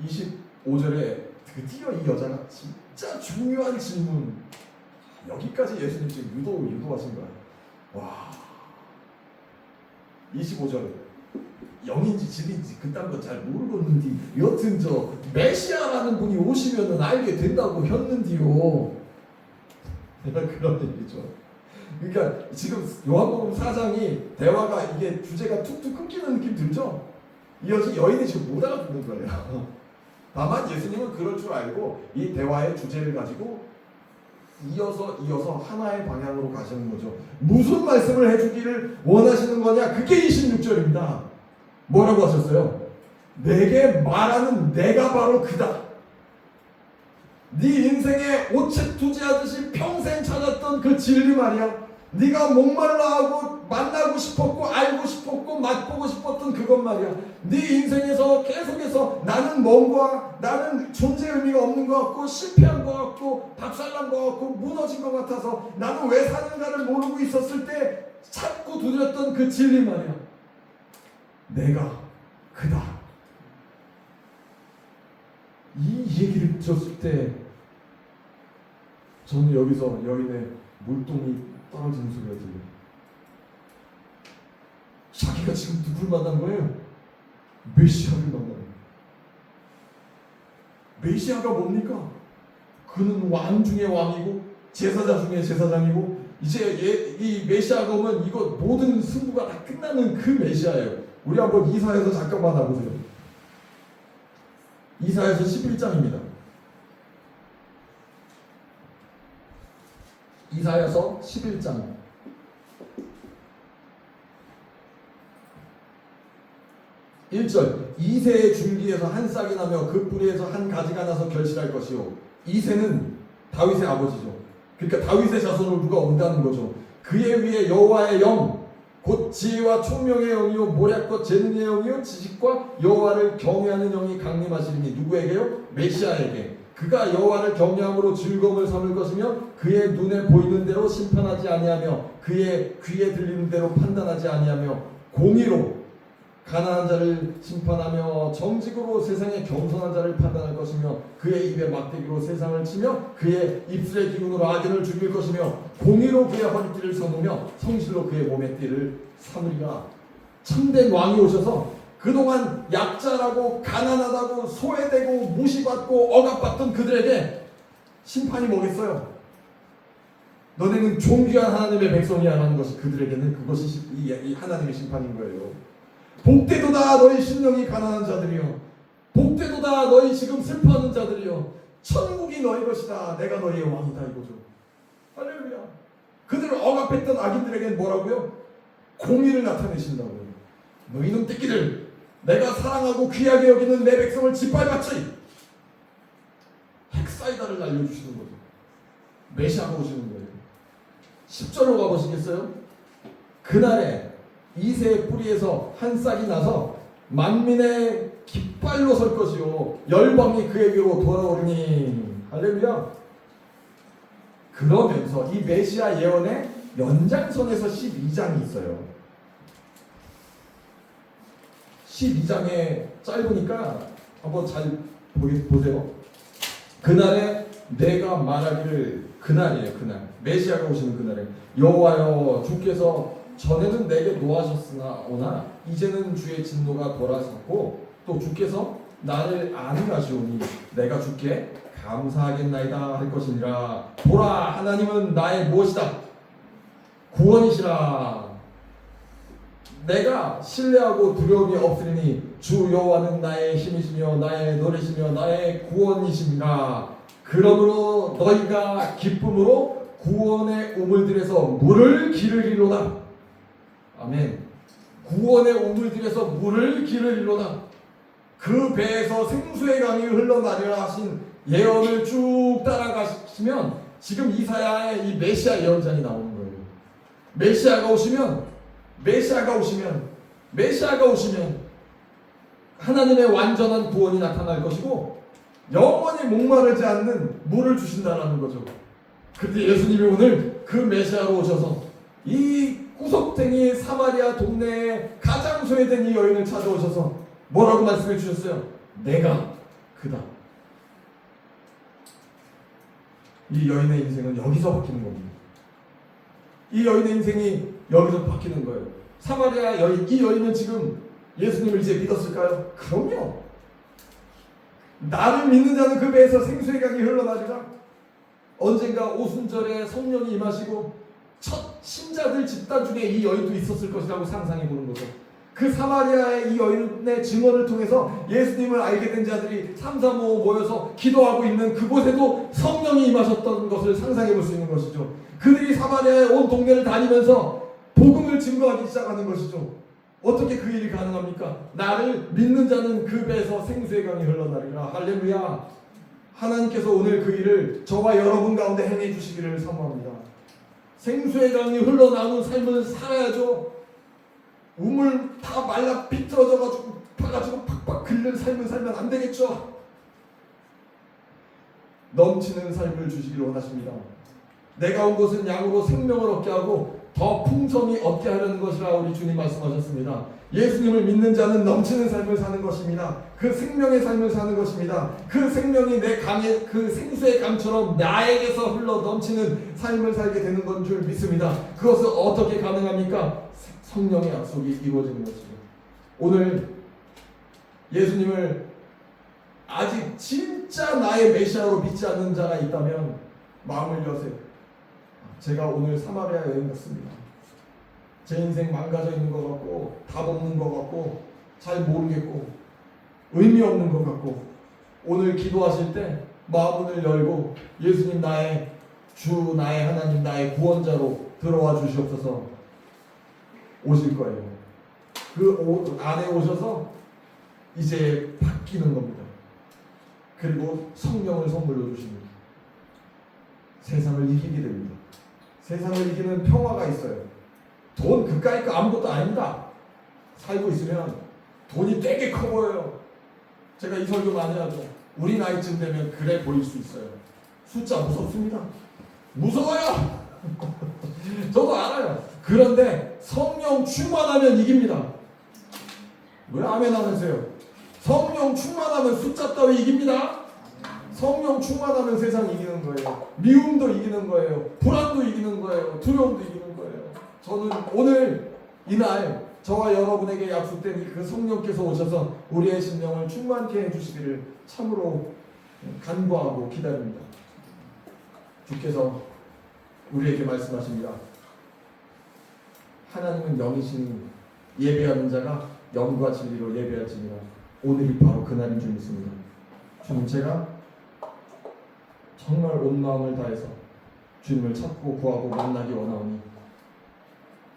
Speaker 1: 25절에 드디어 이 여자가 진짜 중요한 질문. 여기까지 예수님 지금 유도하신 거야. 와. 25절. 영인지 진인지 그딴 건 잘 모르겠는데 여튼 저 메시아라는 분이 오시면은 알게 된다고 했는데요. 그런 얘기죠. 그러니까 지금 요한복음 4장이 대화가 이게 주제가 툭툭 끊기는 느낌 들죠? 이 여인이 지금 못 알아듣는 거예요. 다만 예수님은 그럴 줄 알고 이 대화의 주제를 가지고 이어서 하나의 방향으로 가시는 거죠. 무슨 말씀을 해주기를 원하시는 거냐? 그게 26절입니다. 뭐라고 하셨어요? 내게 말하는 내가 바로 그다. 네 인생에 오체투지하듯이 평생 찾았던 그 진리 말이야. 네가 목말라 하고 만나고 싶었고 알고 싶었고 맛보고 싶었던 그것 말이야. 네 인생에서 계속해서 나는 뭔가 나는 존재 의미가 없는 것 같고 실패한 것 같고 박살난 것 같고 무너진 것 같아서 나는 왜 사는가를 모르고 있었을 때 찾고 두드렸던 그 진리 말이야. 내가 그다. 이 얘기를 들었을 때 저는 여기서 여인의 물동이 떨어지는 소리가 들려요. 자기가 지금 누굴 만난 거예요? 메시아를 만난 거예요. 메시아가 뭡니까? 그는 왕 중에 왕이고 제사장 중에 제사장이고 이제 이 메시아가 오면 이거 모든 승부가 다 끝나는 그 메시아예요. 우리 한번 이사야서 잠깐만 나보세요. 이사야서 11장입니다. 이사야서 11장 1절 이새의 줄기에서 한 싹이 나며 그 뿌리에서 한 가지가 나서 결실할 것이요. 이새는 다윗의 아버지죠. 그러니까 다윗의 자손으로 누가 온다는 거죠. 그의 위에 여호와의 영 곧 지혜와 총명의 영이요 모략과 재능의 영이요 지식과 여호와를 경외하는 영이 강림하시리니 누구에게요? 메시아에게. 그가 여호와를 경외함으로 즐거움을 삼을 것이며 그의 눈에 보이는 대로 심판하지 아니하며 그의 귀에 들리는 대로 판단하지 아니하며 공의로 가난한 자를 심판하며 정직으로 세상의 겸손한 자를 판단할 것이며 그의 입에 막대기로 세상을 치며 그의 입술의 기운으로 악인을 죽일 것이며 공의로 그의 허리띠를 서누며 성실로 그의 몸의 띠를 삼으리라. 참된 왕이 오셔서 그동안 약자라고 가난하다고 소외되고 무시받고 억압받던 그들에게 심판이 뭐겠어요? 너네는 존귀한 하나님의 백성이야 라는 것이 그들에게는 그것이 이 하나님의 심판인 거예요. 복되도다 너희 심령이 가난한 자들이여, 복되도다 너희 지금 슬퍼하는 자들이여, 천국이 너희 것이다. 내가 너희의 왕이다 이거죠. 할렐루야. 그들을 억압했던 악인들에게는 뭐라고요? 공의를 나타내신다고요. 너희는 띠끼들, 내가 사랑하고 귀하게 여기는 내 백성을 짓밟았지. 핵사이다를 날려주시는 거죠. 메시아가 오시는 거예요. 10절로 가보시겠어요? 그날에 이새의 뿌리에서 한 싹이 나서 만민의 깃발로 설 것이요 열방이 그에게로 돌아오리니. 할렐루야. 그러면서 이 메시아 예언의 연장선에서 12장이 있어요. 12장에 짧으니까 한번 잘 보세요. 그날에 내가 말하기를, 그날이에요. 그날 메시아가 오시는 그날에 여호와여 주께서 전에는 내게 노하셨으나 이제는 주의 진노가 돌아섰고 또 주께서 나를 안위하시오니 내가 주께 감사하겠나이다 할 것이니라. 보라 하나님은 나의 무엇이다? 구원이시라. 내가 신뢰하고 두려움이 없으리니 주 여호와는 나의 힘이시며 나의 노래시며 나의 구원이시니라. 그러므로 너희가 기쁨으로 구원의 우물들에서 물을 기르리로다. 아멘. 구원의 우물들에서 물을 기르리로다. 그 배에서 생수의 강이 흘러나리라 하신 예언을 쭉 따라가시면 지금 이사야의 이 메시아 예언장이 나오는 거예요. 메시아가 오시면 하나님의 완전한 구원이 나타날 것이고 영원히 목마르지 않는 물을 주신다는 거죠. 그런데 예수님이 오늘 그 메시아로 오셔서 이 구석탱이 사마리아 동네에 가장 소외된 이 여인을 찾아오셔서 뭐라고 말씀해 주셨어요? 내가 그다. 이 여인의 인생은 여기서 바뀌는 겁니다. 이 여인의 인생이 여기서 바뀌는 거예요. 사마리아 여인, 이 여인은 지금 예수님을 이제 믿었을까요? 그럼요. 나를 믿는 자는 그 배에서 생수의 강이 흘러나리라. 언젠가 오순절에 성령이 임하시고 첫 신자들 집단 중에 이 여인도 있었을 것이라고 상상해 보는 거죠. 그 사마리아의 이 여인의 증언을 통해서 예수님을 알게 된 자들이 3, 4, 5 모여서 기도하고 있는 그곳에도 성령이 임하셨던 것을 상상해 볼 수 있는 것이죠. 그들이 사마리아의 온 동네를 다니면서 복음을 증거하기 시작하는 것이죠. 어떻게 그 일이 가능합니까? 나를 믿는 자는 그 배에서 생수의 강이 흘러나리라. 할렐루야. 하나님께서 오늘 그 일을 저와 여러분 가운데 행해 주시기를 사모합니다. 생수의 강이 흘러나오는 삶을 살아야죠. 우물 다 말라 비틀어져가지고 파가지고 팍팍 긁는 삶을 살면 안 되겠죠. 넘치는 삶을 주시기를 원하십니다. 내가 온 것은 양으로 생명을 얻게 하고 더 풍성히 얻게 하려는 것이라 우리 주님 말씀하셨습니다. 예수님을 믿는 자는 넘치는 삶을 사는 것입니다. 그 생명의 삶을 사는 것입니다. 그 생명이 내 강의 그 생수의 강처럼 나에게서 흘러 넘치는 삶을 살게 되는 건 줄 믿습니다. 그것은 어떻게 가능합니까? 성령의 약속이 이루어지는 것이죠. 오늘 예수님을 아직 진짜 나의 메시아로 믿지 않는 자가 있다면 마음을 여세요. 제가 오늘 사마리아 여행 갔습니다. 제 인생 망가져 있는 것 같고 답 없는 것 같고 잘 모르겠고 의미 없는 것 같고 오늘 기도하실 때 마음을 열고 예수님 나의 주 나의 하나님 나의 구원자로 들어와 주시옵소서 오실 거예요. 그 안에 오셔서 이제 바뀌는 겁니다. 그리고 성령을 선물로 주십니다. 세상을 이기게 됩니다. 세상을 이기는 평화가 있어요. 돈 그까이 거 아무것도 아닙니다. 살고 있으면 돈이 되게 커 보여요. 제가 이 설교 많이 하죠. 우리 나이쯤 되면 그래 보일 수 있어요. 숫자 무섭습니다. 무서워요. 저도 알아요. 그런데 성령 충만하면 이깁니다. 왜 아멘 하면서요? 성령 충만하면 숫자 따위 이깁니다. 성령 충만하면 세상 이기는 거예요. 미움도 이기는 거예요. 불안도 이기는 거예요. 두려움도 이기는 거예요. 저는 오늘 이날 저와 여러분에게 약속된 그 성령께서 오셔서 우리의 심령을 충만케 해주시기를 참으로 간구하고 기다립니다. 주께서 우리에게 말씀하십니다. 하나님은 영이시니 예배하는 자가 영과 진리로 예배할지니라. 오늘이 바로 그날인 줄 믿습니다. 주님, 제가 정말 온 마음을 다해서 주님을 찾고 구하고 만나기 원하오니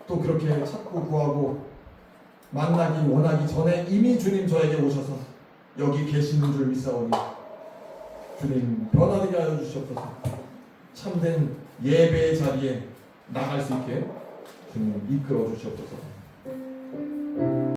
Speaker 1: 또 그렇게 찾고 구하고 만나기 원하기 전에 이미 주님 저에게 오셔서 여기 계시는 줄 믿사오니 주님 변화되게 하여 주시옵소서. 참된 예배의 자리에 나갈 수 있게 주님 이끌어 주시옵소서.